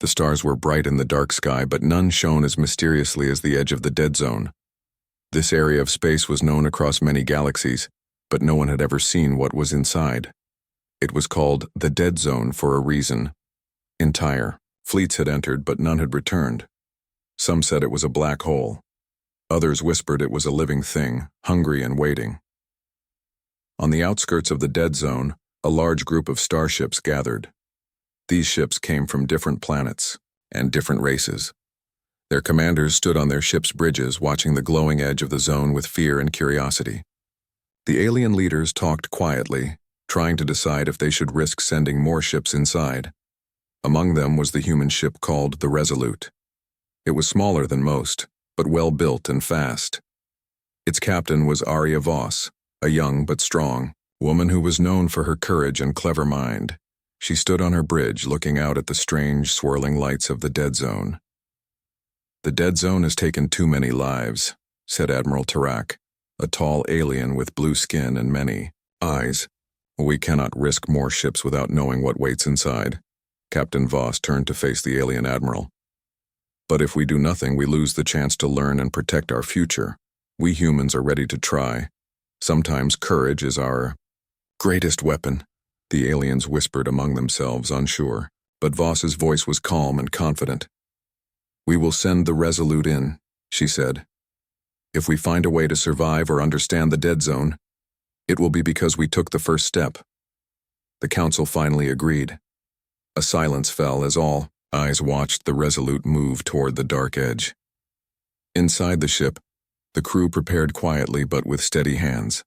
The stars were bright in the dark sky, but none shone as mysteriously as the edge of the dead zone. This area of space was known across many galaxies, but no one had ever seen what was inside. It was called the Dead Zone for a reason. Entire fleets had entered, but none had returned. Some said it was a black hole. Others whispered it was a living thing, hungry and waiting. On the outskirts of the Dead Zone, a large group of starships gathered. These ships came from different planets and different races. Their commanders stood on their ships' bridges, watching the glowing edge of the zone with fear and curiosity. The alien leaders talked quietly, trying to decide if they should risk sending more ships inside. Among them was the human ship called the Resolute. It was smaller than most, but well-built and fast. Its captain was Arya Voss, a young but strong woman who was known for her courage and clever mind. She stood on her bridge looking out at the strange, swirling lights of the Dead Zone. "The Dead Zone has taken too many lives," said Admiral Tarak, a tall alien with blue skin and many eyes. "We cannot risk more ships without knowing what waits inside." Captain Voss turned to face the alien admiral. "But if we do nothing, we lose the chance to learn and protect our future. We humans are ready to try. Sometimes courage is our greatest weapon," the aliens whispered among themselves, unsure. But Voss's voice was calm and confident. "We will send the Resolute in," she said. "If we find a way to survive or understand the Dead Zone, it will be because we took the first step." The council finally agreed. A silence fell as all eyes watched the Resolute move toward the dark edge. Inside the ship, the crew prepared quietly but with steady hands.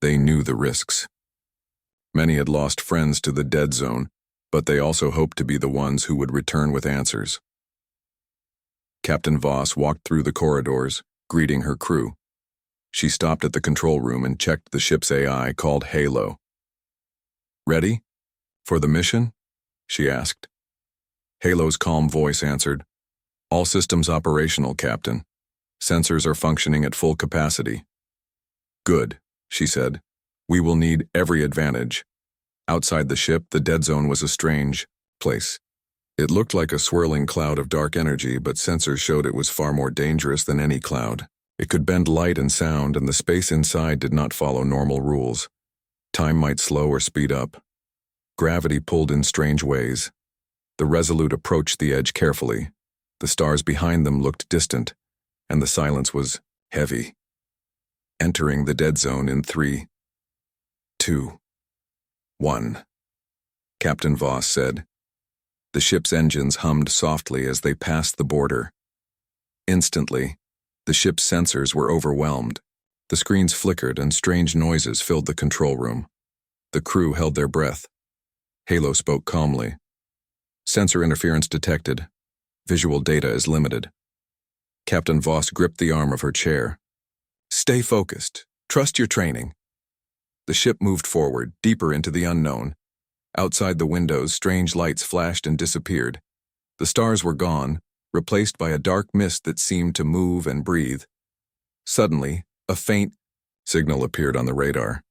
They knew the risks. Many had lost friends to the Dead Zone, but they also hoped to be the ones who would return with answers. Captain Voss walked through the corridors, greeting her crew. She stopped at the control room and checked the ship's AI, called Halo. "Ready? For the mission?" she asked. Halo's calm voice answered, "All systems operational, Captain. Sensors are functioning at full capacity." "Good," she said. "We will need every advantage." Outside the ship, the Dead Zone was a strange place. It looked like a swirling cloud of dark energy, but sensors showed it was far more dangerous than any cloud. It could bend light and sound, and the space inside did not follow normal rules. Time might slow or speed up. Gravity pulled in strange ways. The Resolute approached the edge carefully. The stars behind them looked distant, and the silence was heavy. Entering the Dead Zone in 3, 2, 1, Captain Voss said. The ship's engines hummed softly as they passed the border. Instantly, the ship's sensors were overwhelmed. The screens flickered and strange noises filled the control room. The crew held their breath. Halo spoke calmly. "Sensor interference detected. Visual data is limited." Captain Voss gripped the arm of her chair. "Stay focused. Trust your training." The ship moved forward, deeper into the unknown. Outside the windows, strange lights flashed and disappeared. The stars were gone, replaced by a dark mist that seemed to move and breathe. Suddenly, a faint signal appeared on the radar.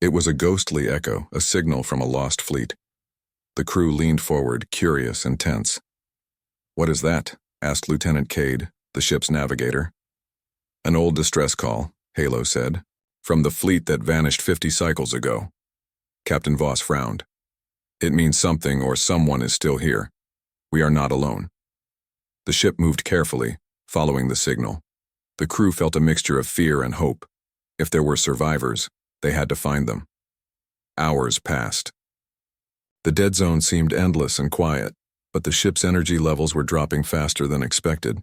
It was a ghostly echo, a signal from a lost fleet. The crew leaned forward, curious and tense. "What is that?" asked Lieutenant Cade, the ship's navigator. "An old distress call," Halo said, "from the fleet that vanished 50 cycles ago." Captain Voss frowned. "It means something or someone is still here. We are not alone." The ship moved carefully, following the signal. The crew felt a mixture of fear and hope. If there were survivors, they had to find them. Hours passed. The Dead Zone seemed endless and quiet, but the ship's energy levels were dropping faster than expected.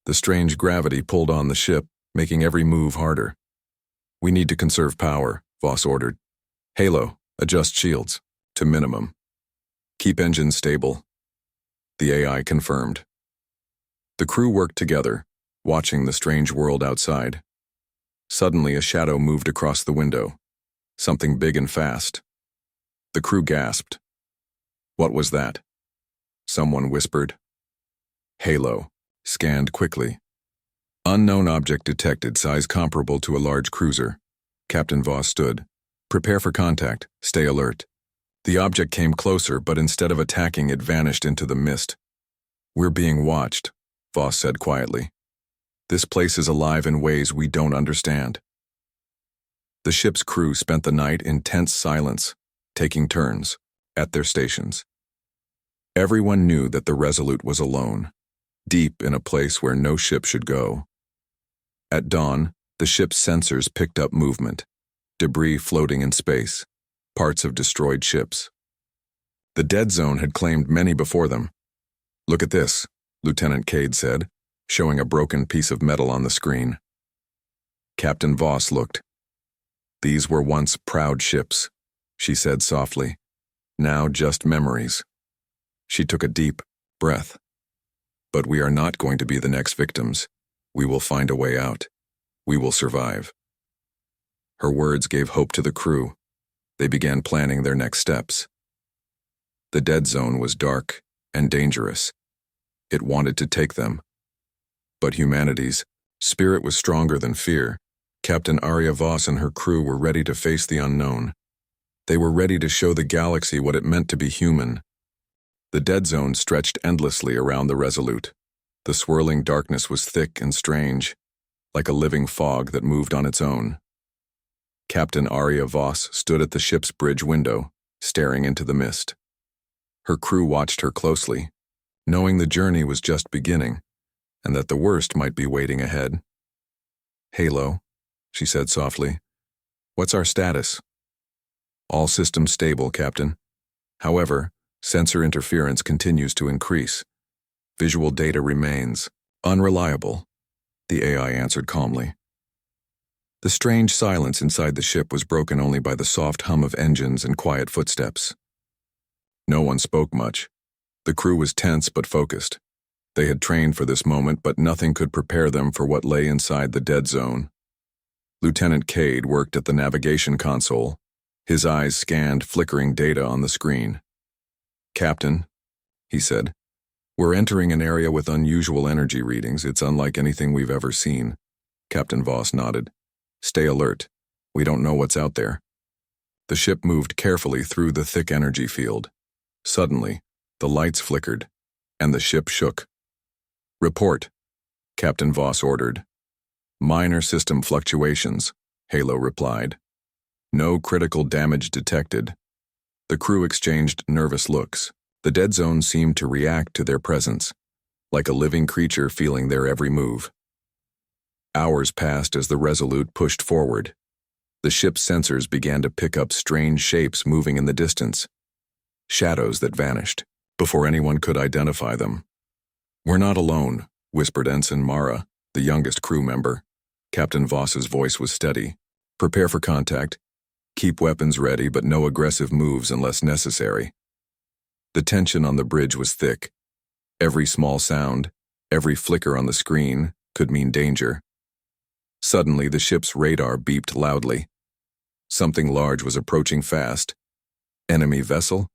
The strange gravity pulled on the ship, making every move harder. "We need to conserve power," Voss ordered. "Halo, adjust shields to minimum. Keep engines stable." The AI confirmed. The crew worked together, watching the strange world outside. Suddenly, a shadow moved across the window. Something big and fast. The crew gasped. "What was that?" Someone whispered. Halo scanned quickly. "Unknown object detected, size comparable to a large cruiser." Captain Voss stood. "Prepare for contact. Stay alert." The object came closer, but instead of attacking, it vanished into the mist. We're being watched, Voss said quietly. This place is alive in ways we don't understand. The ship's crew spent the night in tense silence, taking turns, at their stations. Everyone knew that the Resolute was alone, deep in a place where no ship should go. At dawn, the ship's sensors picked up movement, debris floating in space, parts of destroyed ships. The dead zone had claimed many before them. Look at this, Lieutenant Cade said, showing a broken piece of metal on the screen. Captain Voss looked. These were once proud ships, she said softly. Now just memories. She took a deep breath. But we are not going to be the next victims. We will find a way out. We will survive. Her words gave hope to the crew. They began planning their next steps. The dead zone was dark and dangerous. It wanted to take them. But humanity's spirit was stronger than fear. Captain Arya Voss and her crew were ready to face the unknown. They were ready to show the galaxy what it meant to be human. The dead zone stretched endlessly around the Resolute. The swirling darkness was thick and strange, like a living fog that moved on its own. Captain Arya Voss stood at the ship's bridge window, staring into the mist. Her crew watched her closely, knowing the journey was just beginning, and that the worst might be waiting ahead. "Halo," she said softly. "What's our status?" "All systems stable, Captain. However, sensor interference continues to increase. Visual data remains unreliable," the AI answered calmly. The strange silence inside the ship was broken only by the soft hum of engines and quiet footsteps. No one spoke much. The crew was tense but focused. They had trained for this moment, but nothing could prepare them for what lay inside the dead zone. Lieutenant Cade worked at the navigation console. His eyes scanned flickering data on the screen. "Captain," he said, "we're entering an area with unusual energy readings. It's unlike anything we've ever seen." Captain Voss nodded. "Stay alert. We don't know what's out there." The ship moved carefully through the thick energy field. Suddenly, the lights flickered, and the ship shook. "Report," Captain Voss ordered. "Minor system fluctuations," Halo replied. "No critical damage detected." The crew exchanged nervous looks. The dead zone seemed to react to their presence, like a living creature feeling their every move. Hours passed as the Resolute pushed forward. The ship's sensors began to pick up strange shapes moving in the distance. Shadows that vanished, before anyone could identify them. "We're not alone," whispered Ensign Mara, the youngest crew member. Captain Voss's voice was steady. "Prepare for contact. Keep weapons ready, but no aggressive moves unless necessary." The tension on the bridge was thick. Every small sound, every flicker on the screen, could mean danger. Suddenly, the ship's radar beeped loudly. Something large was approaching fast. "Enemy vessel?"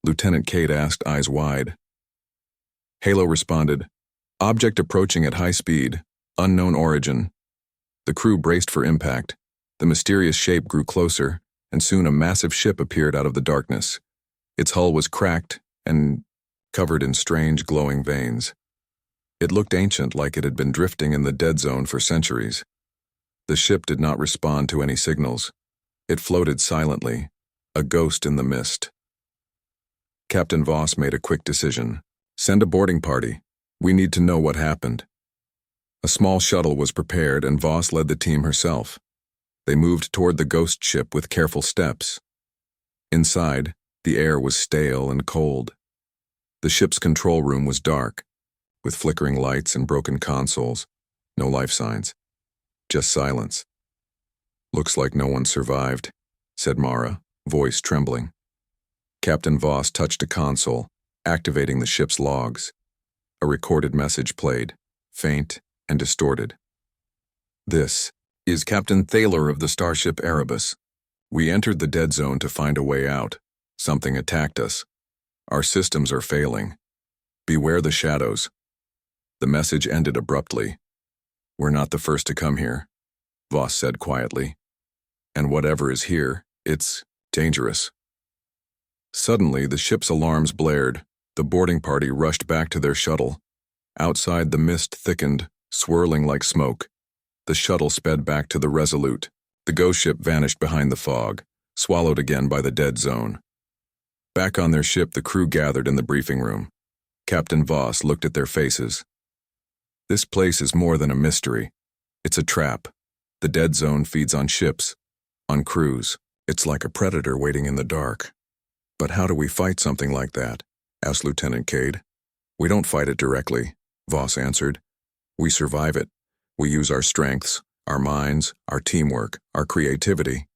Lieutenant Cade asked, eyes wide. Halo responded, "Object approaching at high speed, unknown origin." The crew braced for impact. The mysterious shape grew closer, and soon a massive ship appeared out of the darkness. Its hull was cracked and covered in strange glowing veins. It looked ancient, like it had been drifting in the dead zone for centuries. The ship did not respond to any signals. It floated silently, a ghost in the mist. Captain Voss made a quick decision. "Send a boarding party. We need to know what happened." A small shuttle was prepared, and Voss led the team herself. They moved toward the ghost ship with careful steps. Inside, the air was stale and cold. The ship's control room was dark, with flickering lights and broken consoles. No life signs. Just silence. "Looks like no one survived," said Mara, voice trembling. Captain Voss touched a console, activating the ship's logs. A recorded message played, faint and distorted. "This is Captain Thaler of the starship Erebus. We entered the dead zone to find a way out. Something attacked us. Our systems are failing. Beware the shadows." The message ended abruptly. "We're not the first to come here," Voss said quietly. "And whatever is here, it's dangerous." Suddenly, the ship's alarms blared. The boarding party rushed back to their shuttle. Outside, the mist thickened, swirling like smoke. The shuttle sped back to the Resolute. The ghost ship vanished behind the fog, swallowed again by the dead zone. Back on their ship, the crew gathered in the briefing room. Captain Voss looked at their faces. This place is more than a mystery. It's a trap. The dead zone feeds on ships, on crews. It's like a predator waiting in the dark. But how do we fight something like that? Asked Lieutenant Cade. We don't fight it directly, Voss answered. We survive it. We use our strengths, our minds, our teamwork, our creativity.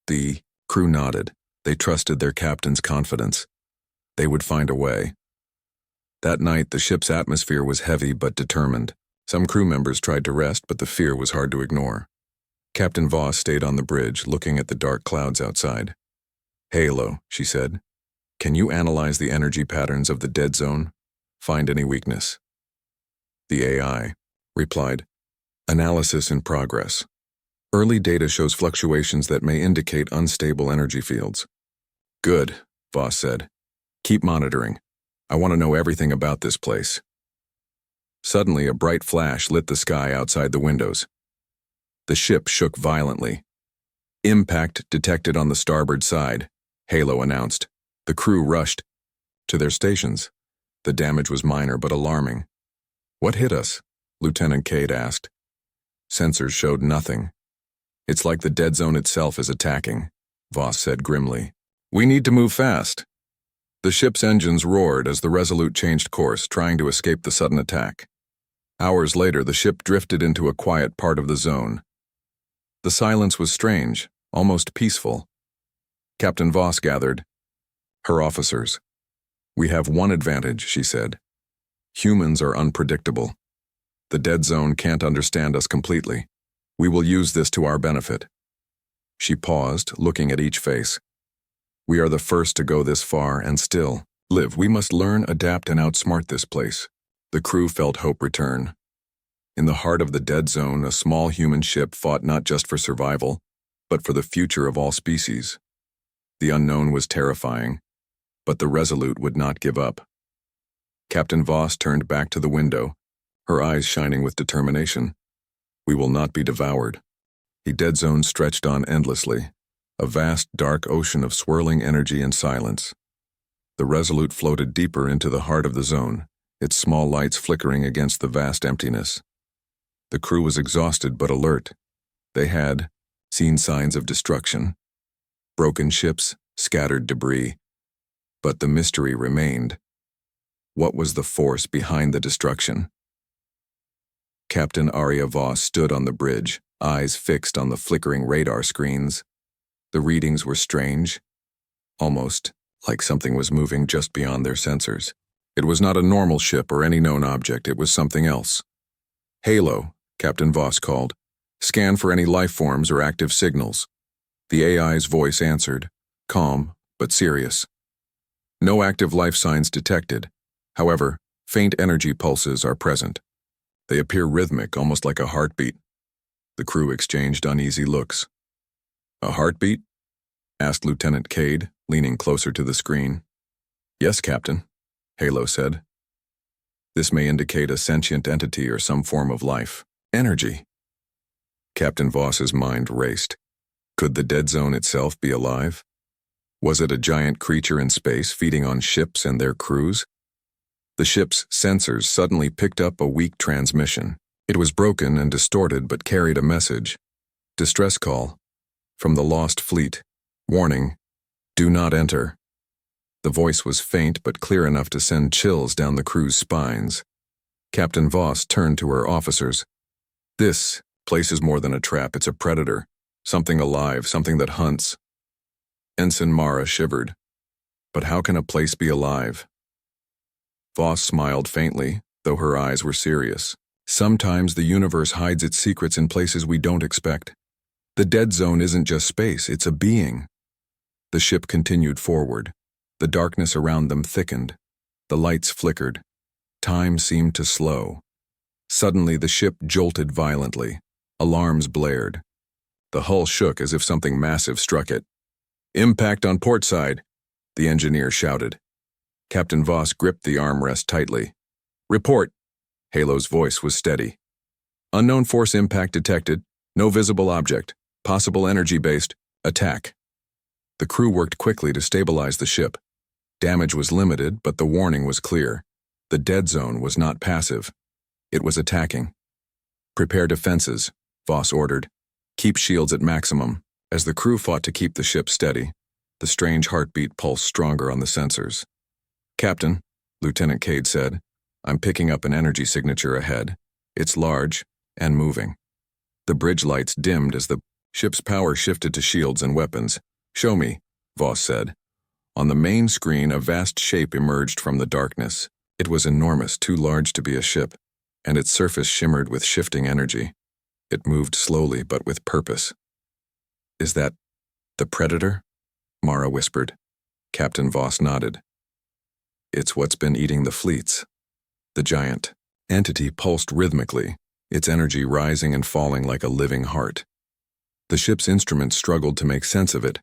The crew nodded. They trusted their captain's confidence. They would find a way. That night, the ship's atmosphere was heavy but determined. Some crew members tried to rest, but the fear was hard to ignore. Captain Voss stayed on the bridge, looking at the dark clouds outside. Halo, she said. Can you analyze the energy patterns of the dead zone? Find any weakness? The AI replied, Analysis in progress. Early data shows fluctuations that may indicate unstable energy fields. Good, Voss said. Keep monitoring. I want to know everything about this place. Suddenly, a bright flash lit the sky outside the windows. The ship shook violently. Impact detected on the starboard side, Halo announced. The crew rushed to their stations. The damage was minor but alarming. What hit us? Lieutenant Cade asked. Sensors showed nothing. It's like the dead zone itself is attacking, Voss said grimly. We need to move fast. The ship's engines roared as the Resolute changed course, trying to escape the sudden attack. Hours later, the ship drifted into a quiet part of the zone. The silence was strange, almost peaceful. Captain Voss gathered her officers. We have one advantage, she said. Humans are unpredictable. The dead zone can't understand us completely. We will use this to our benefit. She paused, looking at each face. We are the first to go this far and still live. We must learn, adapt, and outsmart this place. The crew felt hope return. In the heart of the dead zone, a small human ship fought not just for survival, but for the future of all species. The unknown was terrifying, but the Resolute would not give up. Captain Voss turned back to the window, her eyes shining with determination. We will not be devoured. The dead zone stretched on endlessly, a vast dark ocean of swirling energy and silence. The Resolute floated deeper into the heart of the zone, its small lights flickering against the vast emptiness. The crew was exhausted but alert. They had seen signs of destruction. Broken ships, scattered debris. But the mystery remained. What was the force behind the destruction? Captain Arya Voss stood on the bridge, eyes fixed on the flickering radar screens. The readings were strange, almost like something was moving just beyond their sensors. It was not a normal ship or any known object, it was something else. Halo, Captain Voss called. Scan for any life forms or active signals. The AI's voice answered, calm but serious. No active life signs detected. However, faint energy pulses are present. They appear rhythmic, almost like a heartbeat. The crew exchanged uneasy looks. A heartbeat? Asked Lieutenant Cade, leaning closer to the screen. Yes, Captain, Halo said. This may indicate a sentient entity or some form of life. Energy. Captain Voss's mind raced. Could the dead zone itself be alive? Was it a giant creature in space feeding on ships and their crews? The ship's sensors suddenly picked up a weak transmission. It was broken and distorted but carried a message. Distress call. From the lost fleet. Warning. Do not enter. The voice was faint but clear enough to send chills down the crew's spines. Captain Voss turned to her officers. This place is more than a trap, it's a predator. Something alive, something that hunts. Ensign Mara shivered. But how can a place be alive? Voss smiled faintly, though her eyes were serious. Sometimes the universe hides its secrets in places we don't expect. The dead zone isn't just space, it's a being. The ship continued forward. The darkness around them thickened. The lights flickered. Time seemed to slow. Suddenly the ship jolted violently. Alarms blared. The hull shook as if something massive struck it. Impact on port side, the engineer shouted. Captain Voss gripped the armrest tightly. Report. Halo's voice was steady. Unknown force impact detected. No visible object. Possible energy-based. Attack. The crew worked quickly to stabilize the ship. Damage was limited, but the warning was clear. The dead zone was not passive. It was attacking. Prepare defenses, Voss ordered. Keep shields at maximum. As the crew fought to keep the ship steady, the strange heartbeat pulsed stronger on the sensors. Captain, Lieutenant Cade said, I'm picking up an energy signature ahead. It's large and moving. The bridge lights dimmed as the ship's power shifted to shields and weapons. Show me, Voss said. On the main screen, a vast shape emerged from the darkness. It was enormous, too large to be a ship, and its surface shimmered with shifting energy. It moved slowly but with purpose. Is that the Predator? Mara whispered. Captain Voss nodded. It's what's been eating the fleets. The giant entity pulsed rhythmically, its energy rising and falling like a living heart. The ship's instruments struggled to make sense of it.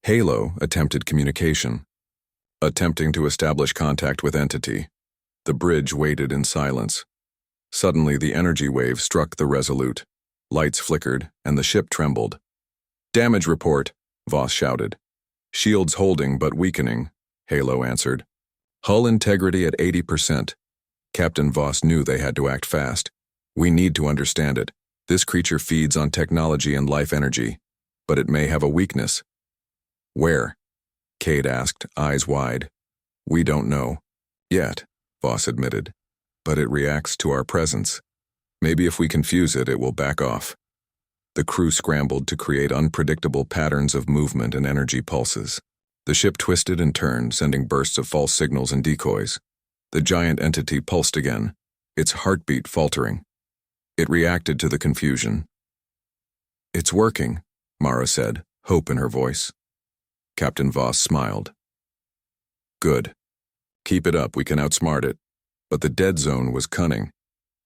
Halo attempted communication, attempting to establish contact with entity. The bridge waited in silence. Suddenly, the energy wave struck the Resolute. Lights flickered, and the ship trembled. Damage report, Voss shouted. Shields holding but weakening, Halo answered. Hull integrity at 80%. Captain Voss knew they had to act fast. We need to understand it. This creature feeds on technology and life energy, but it may have a weakness. Where? Cade asked, eyes wide. We don't know. Yet, Voss admitted. But it reacts to our presence. Maybe if we confuse it, it will back off. The crew scrambled to create unpredictable patterns of movement and energy pulses. The ship twisted and turned, sending bursts of false signals and decoys. The giant entity pulsed again, its heartbeat faltering. It reacted to the confusion. It's working, Mara said, hope in her voice. Captain Voss smiled. Good. Keep it up, we can outsmart it. But the dead zone was cunning.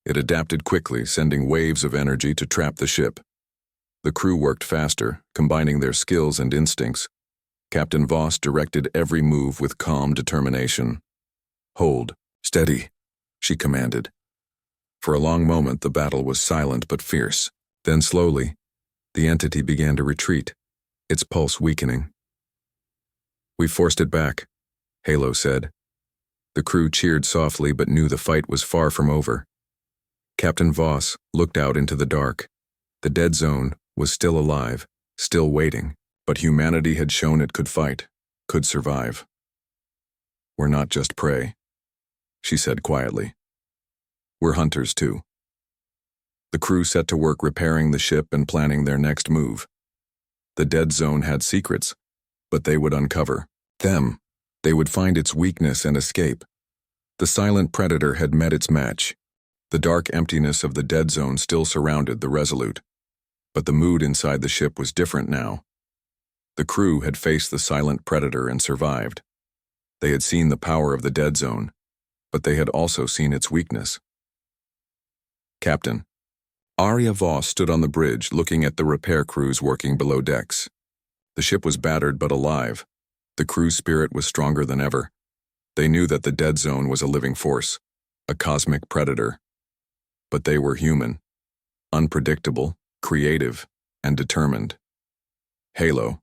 It adapted quickly, sending waves of energy to trap the ship. The crew worked faster, combining their skills and instincts. Captain Voss directed every move with calm determination. Hold, steady, she commanded. For a long moment, the battle was silent but fierce. Then slowly, the entity began to retreat, its pulse weakening. We forced it back, Halo said. The crew cheered softly but knew the fight was far from over. Captain Voss looked out into the dark. The dead zone was still alive, still waiting, but humanity had shown it could fight, could survive. We're not just prey, she said quietly. We're hunters too. The crew set to work repairing the ship and planning their next move. The dead zone had secrets, but they would uncover them. They would find its weakness and escape. The silent predator had met its match. The dark emptiness of the dead zone still surrounded the Resolute. But the mood inside the ship was different now. The crew had faced the silent predator and survived. They had seen the power of the dead zone, but they had also seen its weakness. Captain. Arya Voss stood on the bridge looking at the repair crews working below decks. The ship was battered but alive. The crew's spirit was stronger than ever. They knew that the dead zone was a living force, a cosmic predator. But they were human, unpredictable, creative, and determined. Halo,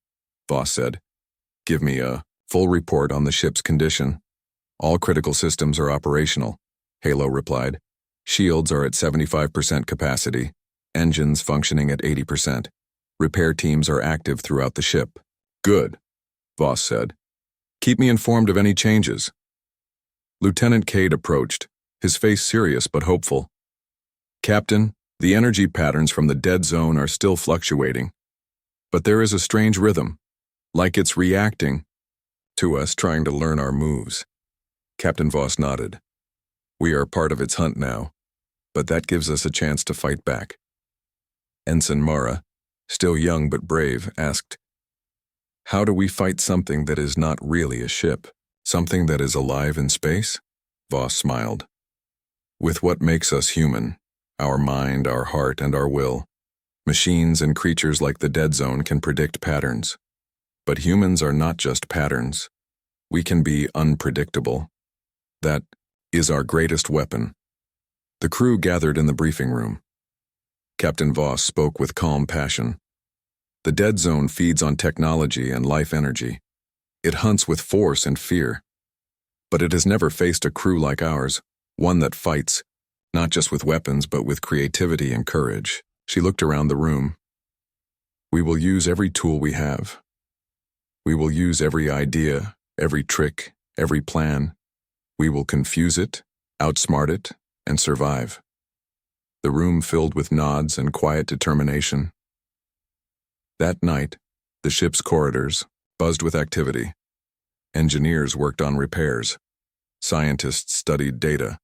Voss said. Give me a full report on the ship's condition. All critical systems are operational, Halo replied. Shields are at 75% capacity, engines functioning at 80%. Repair teams are active throughout the ship. Good, Voss said. Keep me informed of any changes. Lieutenant Cade approached, his face serious but hopeful. Captain, the energy patterns from the dead zone are still fluctuating. But there is a strange rhythm, like it's reacting to us trying to learn our moves. Captain Voss nodded. We are part of its hunt now, but that gives us a chance to fight back. Ensign Mara, still young but brave, asked, how do we fight something that is not really a ship, something that is alive in space? Voss smiled. With what makes us human, our mind, our heart, and our will. Machines and creatures like the dead zone can predict patterns. But humans are not just patterns. We can be unpredictable. That is our greatest weapon. The crew gathered in the briefing room. Captain Voss spoke with calm passion. The dead zone feeds on technology and life energy. It hunts with force and fear. But it has never faced a crew like ours, one that fights, not just with weapons but with creativity and courage. She looked around the room. We will use every tool we have. We will use every idea, every trick, every plan. We will confuse it, outsmart it, and survive. The room filled with nods and quiet determination. That night, the ship's corridors buzzed with activity. Engineers worked on repairs. Scientists studied data.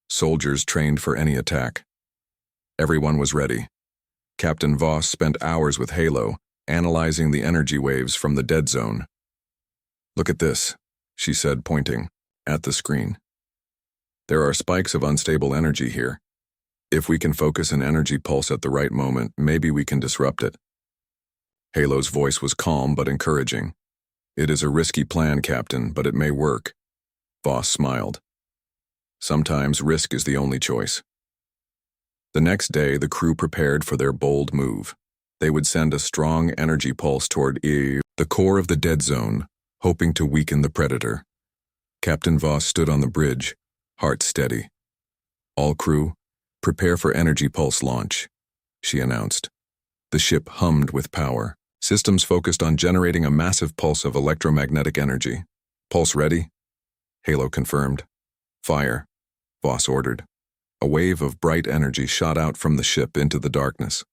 Soldiers trained for any attack. Everyone was ready. Captain Voss spent hours with Halo, analyzing the energy waves from the dead zone. "Look at this," she said, pointing at the screen. "There are spikes of unstable energy here. If we can focus an energy pulse at the right moment, maybe we can disrupt it." Halo's voice was calm but encouraging. "It is a risky plan, Captain, but it may work." Voss smiled. "Sometimes risk is the only choice." The next day, the crew prepared for their bold move. They would send a strong energy pulse toward the core of the dead zone, hoping to weaken the predator. Captain Voss stood on the bridge, heart steady. "All crew, prepare for energy pulse launch," she announced. The ship hummed with power. Systems focused on generating a massive pulse of electromagnetic energy. "Pulse ready?" Halo confirmed. "Fire," Voss ordered. A wave of bright energy shot out from the ship into the darkness.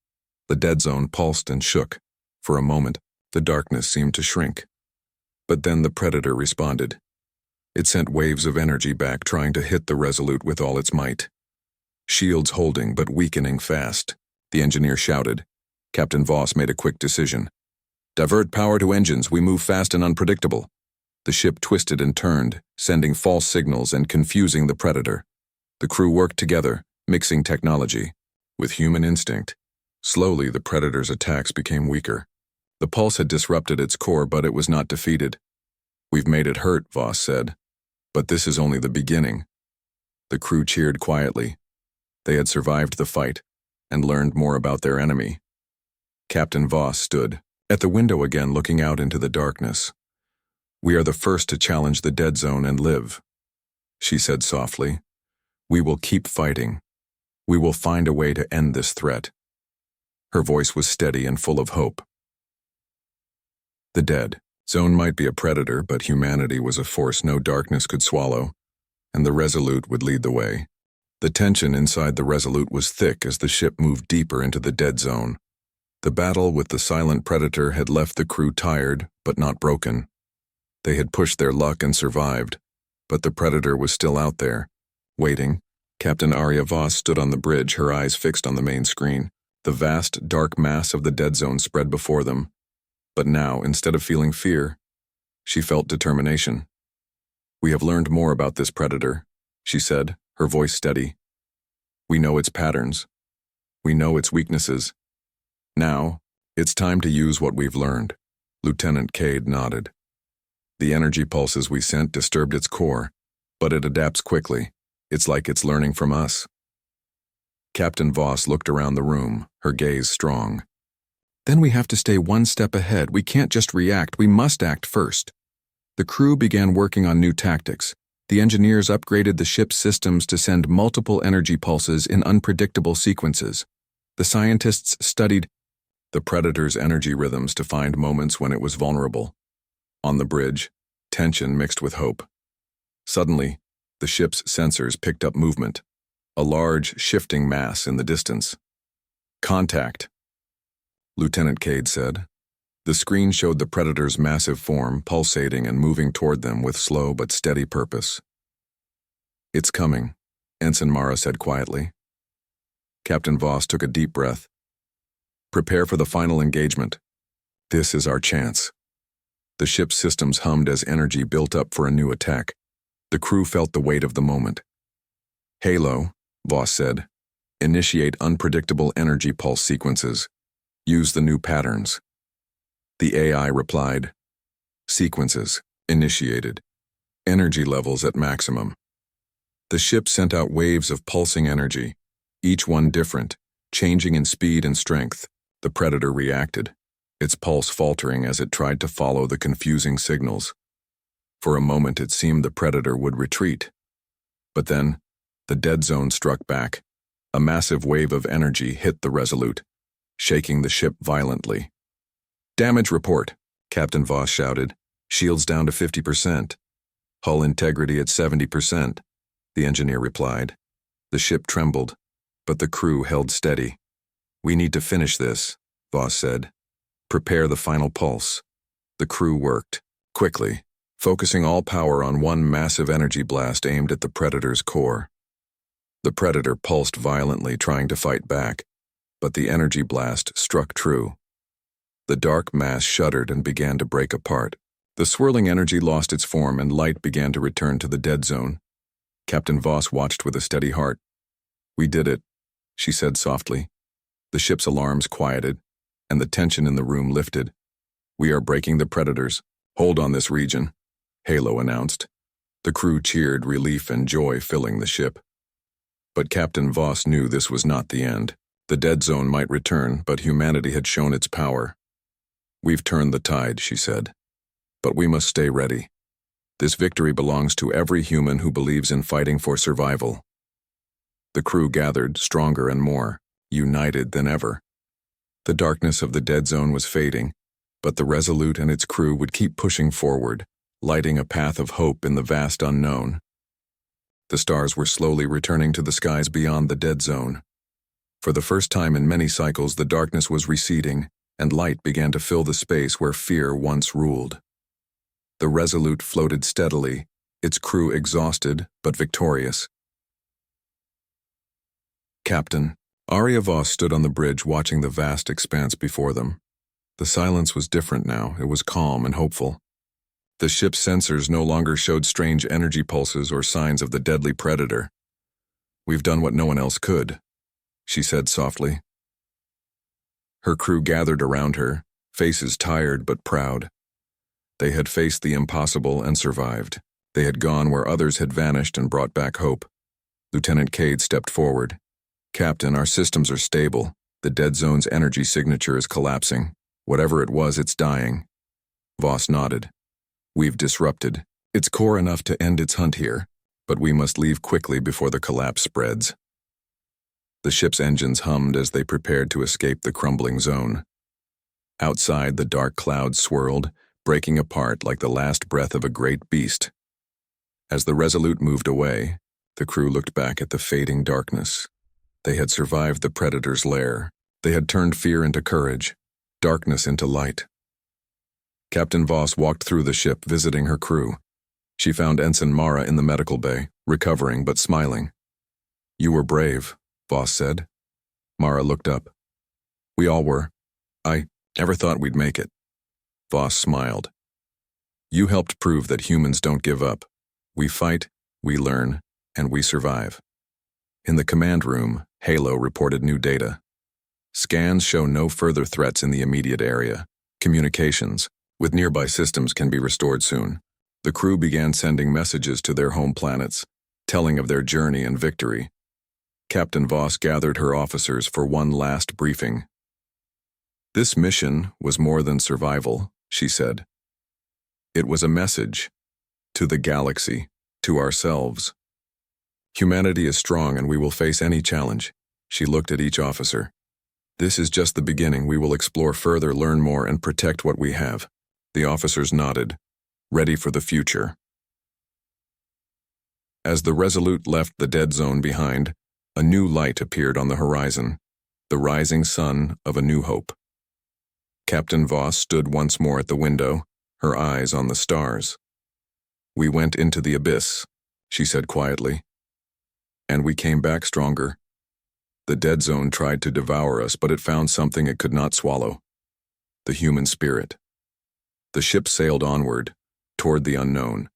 The dead zone pulsed and shook. For a moment, the darkness seemed to shrink. But then the predator responded. It sent waves of energy back, trying to hit the Resolute with all its might. Shields holding but weakening fast, the engineer shouted. Captain Voss made a quick decision. "Divert power to engines, we move fast and unpredictable." The ship twisted and turned, sending false signals and confusing the predator. The crew worked together, mixing technology with human instinct. Slowly, the predator's attacks became weaker. The pulse had disrupted its core, but it was not defeated. "We've made it hurt," Voss said. "But this is only the beginning." The crew cheered quietly. They had survived the fight and learned more about their enemy. Captain Voss stood at the window again, looking out into the darkness. "We are the first to challenge the dead zone and live," she said softly. "We will keep fighting. We will find a way to end this threat." Her voice was steady and full of hope. The dead zone might be a predator, but humanity was a force no darkness could swallow, and the Resolute would lead the way. The tension inside the Resolute was thick as the ship moved deeper into the dead zone. The battle with the silent predator had left the crew tired, but not broken. They had pushed their luck and survived, but the predator was still out there, waiting. Captain Arya Voss stood on the bridge, her eyes fixed on the main screen. The vast, dark mass of the dead zone spread before them. But now, instead of feeling fear, she felt determination. "We have learned more about this predator," she said, her voice steady. "We know its patterns. We know its weaknesses. Now, it's time to use what we've learned." Lieutenant Cade nodded. "The energy pulses we sent disturbed its core, but it adapts quickly. It's like it's learning from us." Captain Voss looked around the room, her gaze strong. "Then we have to stay one step ahead. We can't just react, we must act first." The crew began working on new tactics. The engineers upgraded the ship's systems to send multiple energy pulses in unpredictable sequences. The scientists studied the predator's energy rhythms to find moments when it was vulnerable. On the bridge, tension mixed with hope. Suddenly, the ship's sensors picked up movement, a large, shifting mass in the distance. "Contact," Lieutenant Cade said. The screen showed the predator's massive form pulsating and moving toward them with slow but steady purpose. "It's coming," Ensign Mara said quietly. Captain Voss took a deep breath. "Prepare for the final engagement. This is our chance." The ship's systems hummed as energy built up for a new attack. The crew felt the weight of the moment. "Halo," Voss said. "Initiate unpredictable energy pulse sequences. Use the new patterns." The AI replied. "Sequences initiated." energy levels at maximum. The ship sent out waves of pulsing energy, each one different, changing in speed and strength. The Predator reacted, its pulse faltering as it tried to follow the confusing signals. For a moment it seemed the Predator would retreat. But then, the dead zone struck back. A massive wave of energy hit the Resolute, shaking the ship violently. "Damage report," Captain Voss shouted. "Shields down to 50%. Hull integrity at 70%. The engineer replied. The ship trembled, but the crew held steady. "We need to finish this," Voss said. "Prepare the final pulse." The crew worked, quickly, focusing all power on one massive energy blast aimed at the Predator's core. The Predator pulsed violently, trying to fight back, but the energy blast struck true. The dark mass shuddered and began to break apart. The swirling energy lost its form and light began to return to the dead zone. Captain Voss watched with a steady heart. "We did it," she said softly. The ship's alarms quieted, and the tension in the room lifted. "We are breaking the Predators. Hold on this region," Halo announced. The crew cheered, relief and joy filling the ship. But Captain Voss knew this was not the end. The dead zone might return, but humanity had shown its power. "We've turned the tide," she said. "But we must stay ready. This victory belongs to every human who believes in fighting for survival." The crew gathered, stronger and more united than ever. The darkness of the dead zone was fading, but the Resolute and its crew would keep pushing forward, lighting a path of hope in the vast unknown. The stars were slowly returning to the skies beyond the dead zone. For the first time in many cycles, the darkness was receding, and light began to fill the space where fear once ruled. The Resolute floated steadily, its crew exhausted but victorious. "Captain." Arya Voss stood on the bridge watching the vast expanse before them. The silence was different now. It was calm and hopeful. The ship's sensors no longer showed strange energy pulses or signs of the deadly Predator. "We've done what no one else could," she said softly. Her crew gathered around her, faces tired but proud. They had faced the impossible and survived. They had gone where others had vanished and brought back hope. Lieutenant Cade stepped forward. "Captain, our systems are stable. The dead zone's energy signature is collapsing. Whatever it was, it's dying." Voss nodded. "We've disrupted. It's core enough to end its hunt here, but we must leave quickly before the collapse spreads." The ship's engines hummed as they prepared to escape the crumbling zone. Outside, the dark clouds swirled, breaking apart like the last breath of a great beast. As the Resolute moved away, the crew looked back at the fading darkness. They had survived the Predator's lair. They had turned fear into courage, darkness into light. Captain Voss walked through the ship, visiting her crew. She found Ensign Mara in the medical bay, recovering but smiling. "You were brave," Voss said. Mara looked up. "We all were. I never thought we'd make it." Voss smiled. "You helped prove that humans don't give up. We fight, we learn, and we survive." In the command room, Halo reported new data. Scans show no further threats in the immediate area. Communications with nearby systems can be restored soon. The crew began sending messages to their home planets, telling of their journey and victory. Captain Voss gathered her officers for one last briefing. "This mission was more than survival," she said. "It was a message to the galaxy, to ourselves. Humanity is strong and we will face any challenge." She looked at each officer. "This is just the beginning. We will explore further, learn more, and protect what we have." The officers nodded, ready for the future. As the Resolute left the dead zone behind, a new light appeared on the horizon, the rising sun of a new hope. Captain Voss stood once more at the window, her eyes on the stars. "We went into the abyss," she said quietly. "And we came back stronger. The dead zone tried to devour us, but it found something it could not swallow: the human spirit." The ship sailed onward, toward the unknown,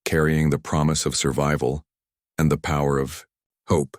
carrying the promise of survival and the power of hope.